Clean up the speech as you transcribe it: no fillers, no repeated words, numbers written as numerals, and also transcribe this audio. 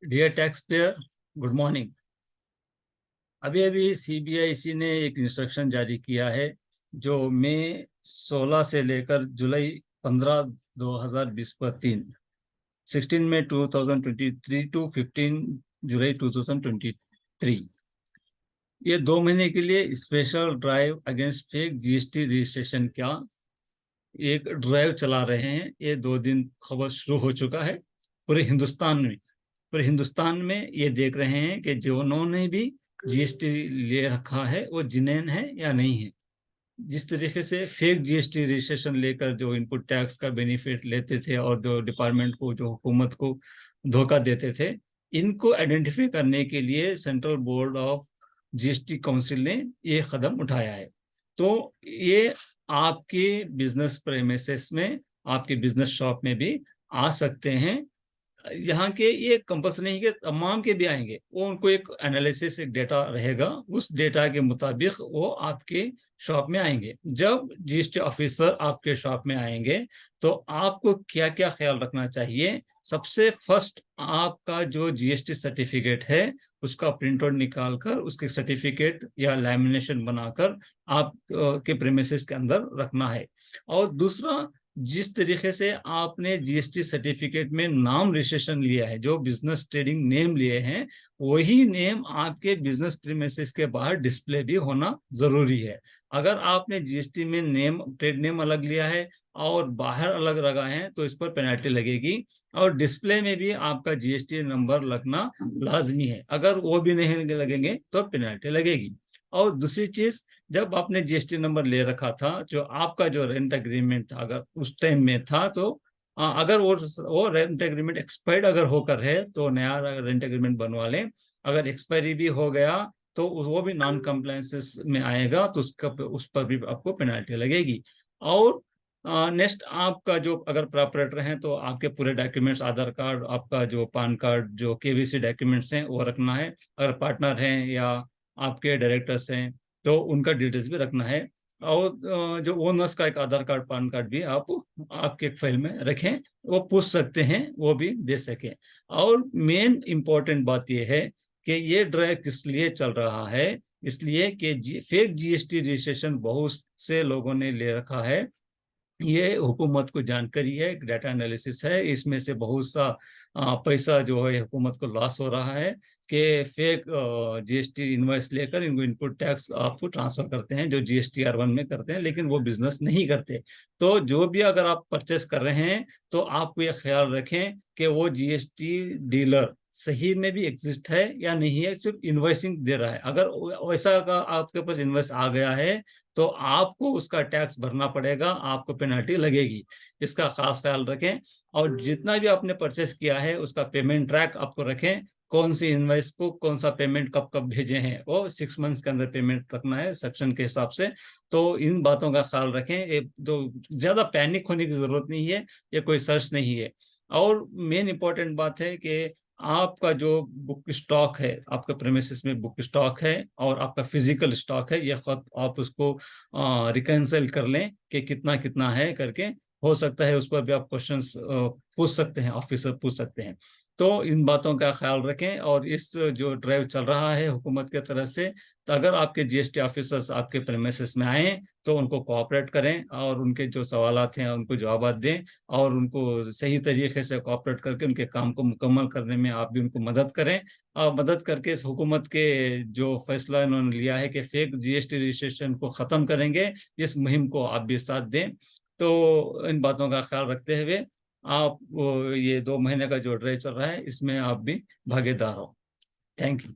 Dear taxpayer, good morning. अभी अभी CBIC ने एक इंस्ट्रक्शन जारी किया है जो मई 16 से लेकर जुलाई 15 2020 पर 16 मई 2023 टू 15 जुलाई 2023, ये 2 महीने के लिए special drive against fake GST registration का एक ड्राइव चला रहे हैं। ये 2 दिन खबर शुरू हो चुका है पूरे हिंदुस्तान में ये देख रहे हैं कि जो उन्होंने भी जीएसटी ले रखा है वो जिनेन है या नहीं है। जिस तरीके से फेक जीएसटी रजिस्ट्रेशन लेकर जो इनपुट टैक्स का बेनिफिट लेते थे और जो डिपार्टमेंट को, जो हुकूमत को धोखा देते थे, इनको आइडेंटिफाई करने के लिए central board of GST council ने ये कदम उठाया है। तो ये आपके बिजनेस प्रेमिसेस में, आपके बिजनेस शॉप में भी आ सकते हैं। यहाँ के ये कंपल्सरी नहीं कि तमाम के भी आएंगे, वो उनको एक एनालिसिस, एक डेटा रहेगा, उस डेटा के मुताबिक वो आपके शॉप में आएंगे। जब जीएसटी ऑफिसर आपके शॉप में आएंगे तो आपको क्या क्या ख्याल रखना चाहिए। सबसे फर्स्ट, आपका जो जीएसटी सर्टिफिकेट है उसका प्रिंट आउट निकाल कर उसके सर्टिफिकेट या लैमिनेशन बनाकर आप के प्रेमिसेस के अंदर रखना है। और दूसरा, जिस तरीके से आपने जीएसटी सर्टिफिकेट में नाम रजिस्ट्रेशन लिया है, जो बिजनेस ट्रेडिंग नेम लिए हैं, वही नेम आपके बिजनेस प्रीमिसेस के बाहर डिस्प्ले भी होना जरूरी है। अगर आपने जीएसटी में नेम, ट्रेड नेम अलग लिया है और बाहर अलग लगाए हैं तो इस पर पेनल्टी लगेगी। और डिस्प्ले में भी आपका जीएसटी नंबर लगना लाजमी है। अगर वो भी नहीं लगेंगे तो पेनल्टी लगेगी। और दूसरी चीज, जब आपने जीएसटी नंबर ले रखा था, जो आपका जो रेंट एग्रीमेंट अगर उस टाइम में था, तो अगर वो रेंट एग्रीमेंट एक्सपायर्ड अगर होकर है तो नया रेंट एग्रीमेंट बनवा लें। अगर एक्सपायरी भी हो गया तो वो भी नॉन कंप्लायंसेस में आएगा, तो उस पर भी आपको पेनल्टी लगेगी। और नेक्स्ट, आपका जो अगर प्रॉपरेटर हैं तो आपके पूरे डॉक्यूमेंट्स, आधार कार्ड, आपका जो पान कार्ड, जो केवीसी डॉक्यूमेंट्स हैं वो रखना है। अगर पार्टनर हैं या आपके डायरेक्टर्स हैं तो उनका डिटेल्स भी रखना है। और जो ओनर्स का एक आधार कार्ड, पान कार्ड भी आप आपके फाइल में रखें, वो पूछ सकते हैं, वो भी दे सकें। और मेन इंपॉर्टेंट बात यह है कि ये ड्राइव किस लिए चल रहा है। इसलिए कि फेक जीएसटी रजिस्ट्रेशन बहुत से लोगों ने ले रखा है। ये हुकूमत को जानकारी है, डाटा एनालिसिस है, इसमें से बहुत सा पैसा जो है हुकूमत को लॉस हो रहा है कि फेक जीएसटी इनवॉइस लेकर इनको इनपुट टैक्स आपको ट्रांसफर करते हैं, जो जीएसटी R1 में करते हैं, लेकिन वो बिजनेस नहीं करते। तो जो भी अगर आप परचेस कर रहे हैं तो आपको ये ख्याल रखें कि वो जीएसटी डीलर सही में भी एग्जिस्ट है या नहीं है, सिर्फ इनवॉइसिंग दे रहा है। अगर वैसा का आपके पास इनवॉइस आ गया है तो आपको उसका टैक्स भरना पड़ेगा, आपको पेनल्टी लगेगी। इसका खास ख्याल रखें। और जितना भी आपने परचेस किया है उसका पेमेंट ट्रैक आपको रखें, कौन सी इनवॉइस को कौन सा पेमेंट कब कब भेजे हैं, वो 6 मंथ्स के अंदर पेमेंट रखना है सेक्शन के हिसाब से। तो इन बातों का ख्याल रखें। ये तो ज्यादा पैनिक होने की जरूरत नहीं है, ये कोई सर्च नहीं है। और मेन इंपॉर्टेंट बात है कि आपका जो बुक स्टॉक है, आपका प्रेमिसेस में बुक स्टॉक है और आपका फिजिकल स्टॉक है, ये खुद आप उसको रिकंसिल कर लें कि कितना कितना है करके। हो सकता है उस पर भी आप क्वेश्चंस पूछ सकते हैं, ऑफिसर पूछ सकते हैं। तो इन बातों का ख्याल रखें। और इस जो ड्राइव चल रहा है हुकूमत की तरफ से, तो अगर आपके जीएसटी ऑफिसर्स आपके प्रेमिसेस में आए तो उनको कोऑपरेट करें और उनके जो सवालात हैं उनको जवाब दें, और उनको सही तरीके से कोऑपरेट करके उनके काम को मुकम्मल करने में आप भी उनको मदद करें। और मदद करके इस हुकूमत के जो फैसला इन्होंने लिया है कि फेक जीएसटी रजिस्ट्रेशन को ख़त्म करेंगे, इस मुहिम को आप भी साथ दें। तो इन बातों का ख्याल रखते हुए आप ये 2 महीने का जो ड्राइव चल रहा है इसमें आप भी भागीदार हो। Thank you.